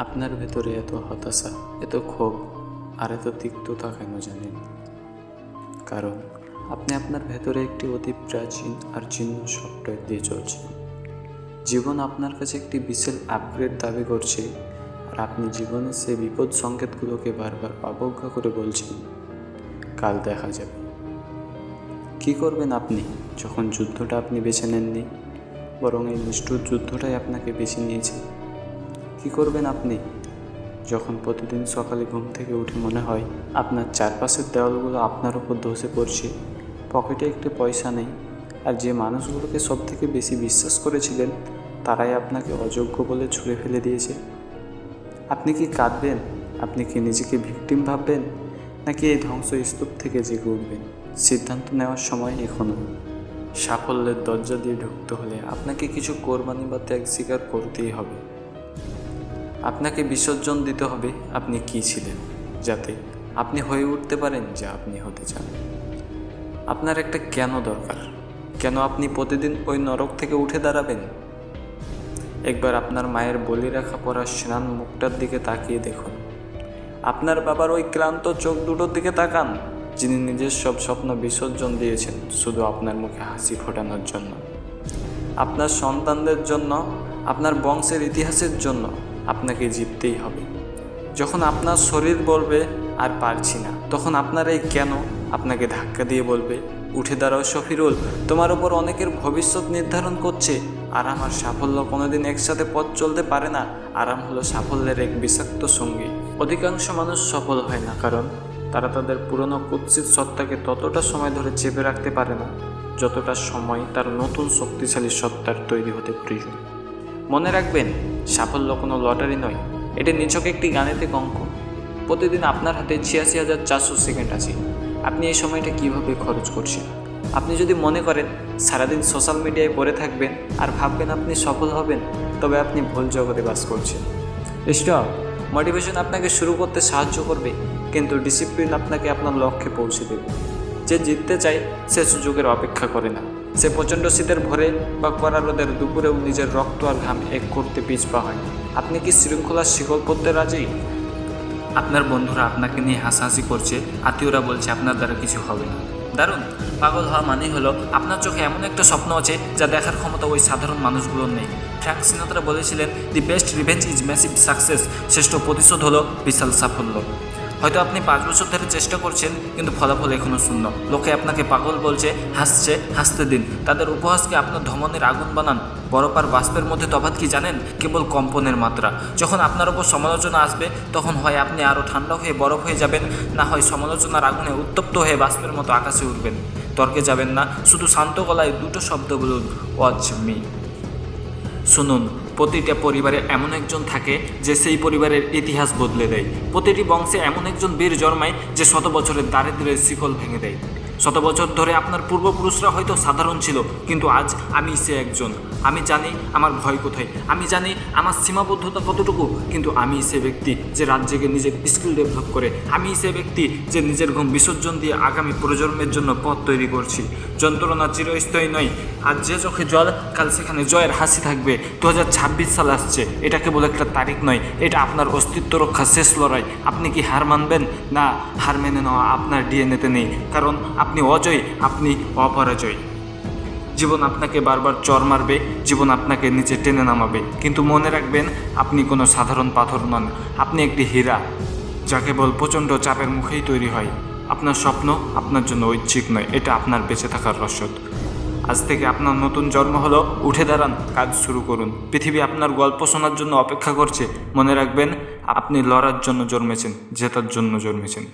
আপনার ভেতরে এত হতাশা, এত ক্ষোভ আর এত তিক্ততা কেন জানেন? কারণ আপনি আপনার ভেতরে একটি অতি প্রাচীন আর জীর্ণ সফটওয়্যার দিয়ে চলছেন। জীবন আপনার কাছে একটি বিশাল আপগ্রেড দাবি করছে, আর আপনি জীবনের সেই বিপদ সংকেতগুলোকে বারবার অবজ্ঞা করে বলছেন কাল দেখা যাবে। কি করবেন আপনি যখন যুদ্ধটা আপনি বেছে নেননি, বরং এই নিষ্ঠুর যুদ্ধটাই আপনাকে বেছে নিয়েছে? কি করবেন আপনি যখন প্রতিদিন সকালে ঘুম থেকে উঠে মনে হয় আপনার চারপাশের দেওয়ালগুলো আপনার ওপর ধসে পড়ছে, পকেটে একটু পয়সা নেই, আর যে মানুষগুলোকে সবথেকে বেশি বিশ্বাস করেছিলেন তারাই আপনাকে অযোগ্য বলে ছুঁড়ে ফেলে দিয়েছে? আপনি কি কাঁদবেন? আপনি কি নিজেকে ভিকটিম ভাববেন, নাকি এই ধ্বংসস্তূপ থেকে জেগে উঠবেন? সিদ্ধান্ত নেওয়ার সময় এখনও। সাফল্যের দরজা দিয়ে ঢুকতে হলে আপনাকে কিছু কোরবানি বা ত্যাগ স্বীকার করতেই হবে। আপনাকে বিসর্জন দিতে হবে আপনি কী ছিলেন, যাতে আপনি হয়ে উঠতে পারেন যা আপনি হতে চান। আপনার একটা কেন দরকার, কেন আপনি প্রতিদিন ওই নরক থেকে উঠে দাঁড়াবেন? একবার আপনার মায়ের বলি রাখা পড়া স্নান মুখটার দিকে তাকিয়ে দেখুন। আপনার বাবার ওই ক্লান্ত চোখ দুটোর দিকে তাকান, যিনি নিজের সব স্বপ্ন বিসর্জন দিয়েছেন শুধু আপনার মুখে হাসি ফোটানোর জন্য। আপনার সন্তানদের জন্য, আপনার বংশের ইতিহাসের জন্য আপনাকে জিততেই হবে। যখন আপনার শরীর বলবে আর পারছি না, তখন আপনার এই কেন আপনাকে ধাক্কা দিয়ে বলবে উঠে দাঁড়াও শফিরুল, তোমার ওপর অনেকের ভবিষ্যৎ নির্ধারণ করছে। আরাম আর সাফল্য কোনোদিন একসাথে পথ চলতে পারে না। আরাম হলো সাফল্যের এক বিষাক্ত সঙ্গী। অধিকাংশ মানুষ সফল হয় না কারণ তারা তাদের পুরনো কুৎসিত সত্তাকে ততটা সময় ধরে চেপে রাখতে পারে না যতটা সময় তার নতুন শক্তিশালী সত্তার তৈরি হতে প্রয়োজন। মনে রাখবেন, সাফল্য কোনো লটারি নয়, এটি নিছক একটি গাণিতিক অঙ্ক। প্রতিদিন আপনার হাতে ৮৬,৪০০ সেকেন্ড আছে। আপনি এই সময়টা কিভাবে খরচ করছেন? আপনি যদি মনে করেন সারাদিন সোশ্যাল মিডিয়ায় পড়ে থাকবেন আর ভাববেন আপনি সফল হবেন, তবে আপনি ভুল জগতে বাস করছেন। স্টপ। মোটিভেশন আপনাকে শুরু করতে সাহায্য করবে, কিন্তু ডিসিপ্লিন আপনাকে আপনার লক্ষ্যে পৌঁছে দেবে। যে জিততে চায় সে সুযোগের অপেক্ষা করে না। সে প্রচণ্ড শীতের ভোরে বা কড়া রোদের দুপুরেও নিজের রক্ত আর ঘাম এক করতে পিছপা হয়। আপনি কি শৃঙ্খলার শিকল পড়তে রাজি? আপনার বন্ধুরা আপনাকে নিয়ে হাসাহাসি করছে, আত্মীয়রা বলছে আপনার দ্বারা কিছু হবে না। দারুণ। পাগল হওয়া মানেই হলো আপনার চোখে এমন একটা স্বপ্ন আছে যা দেখার ক্ষমতা ওই সাধারণ মানুষগুলোর নেই। ফ্র্যাঙ্ক সিনাত্রা বলেছিলেন, the best revenge is massive success. শ্রেষ্ঠ প্রতিশোধ হলো বিশাল সাফল্য। হয়তো আপনি 5 বছর ধরে চেষ্টা করছেন, কিন্তু ফলাফল এখনও শূন্য। লোকে আপনাকে পাগল বলছে, হাসছে, হাসতে দিন। তাদের উপহাসকে আপনার ধমনের আগুন বানান। বরফ আর বাষ্পের মধ্যে তফাৎ কি জানেন? কেবল কম্পনের মাত্রা। যখন আপনার ওপর সমালোচনা আসবে, তখন হয় আপনি আরও ঠান্ডা হয়ে বরফ হয়ে যাবেন, না হয় সমালোচনার আগুনে উত্তপ্ত হয়ে বাষ্পের মতো আকাশে উঠবেন। তর্কে যাবেন না, শুধু শান্ত গলায় দুটো শব্দ বলুন, ওয়াচ মি। শুনুন, প্রতিটা পরিবারে এমন একজন থাকে যে সেই পরিবারের ইতিহাস বদলে দেয়। প্রতিটি বংশে এমন একজন বীর জন্মায় যে 100 বছরের দারিদ্র্যের শিকল ভেঙে দেয়। 100 বছর ধরে আপনার পূর্বপুরুষরা হয়তো সাধারণ ছিল, কিন্তু আজ আমি সে একজন। আমি জানি আমার ভয় কোথায়, আমি জানি আমার সীমাবদ্ধতা কতটুকু, কিন্তু আমি সে ব্যক্তি যে রাত জেগে নিজের স্কিল ডেভেলপ করে। আমি সে ব্যক্তি যে নিজের ঘুম বিসর্জন দিয়ে আগামী প্রজন্মের জন্য পথ তৈরি করছি। যন্ত্রণা চিরস্থায়ী নয়। আজ যে চোখে জল, কাল সেখানে জয়ের হাসি থাকবে। 2026 সাল আসছে, এটা কেবল একটা তারিখ নয়, এটা আপনার অস্তিত্ব রক্ষা শেষ লড়াই। আপনি কি হার মানবেন? না, হার মেনে নেওয়া আপনার ডিএনএতে নেই, কারণ আপনি অজয়, আপনি অপরাজয়। জীবন আপনাকে বারবার চর মারবে, জীবন আপনাকে নিচে টেনে নামাবে, কিন্তু মনে রাখবেন আপনি কোনো সাধারণ পাথর নন। আপনি একটি হীরা, যা কেবল প্রচণ্ড চাপের মুখেই তৈরি হয়। আপনার স্বপ্ন আপনার জন্য ঐচ্ছিক নয়, এটা আপনার বেঁচে থাকার রসদ। আজ থেকে আপনার নতুন জন্ম হলো, উঠে দাঁড়ান, কাজ শুরু করুন। পৃথিবী আপনার গল্প শোনার জন্য অপেক্ষা করছে। মনে রাখবেন, আপনি লড়ার জন্য জন্মেছেন, জেতার জন্য জন্মেছেন।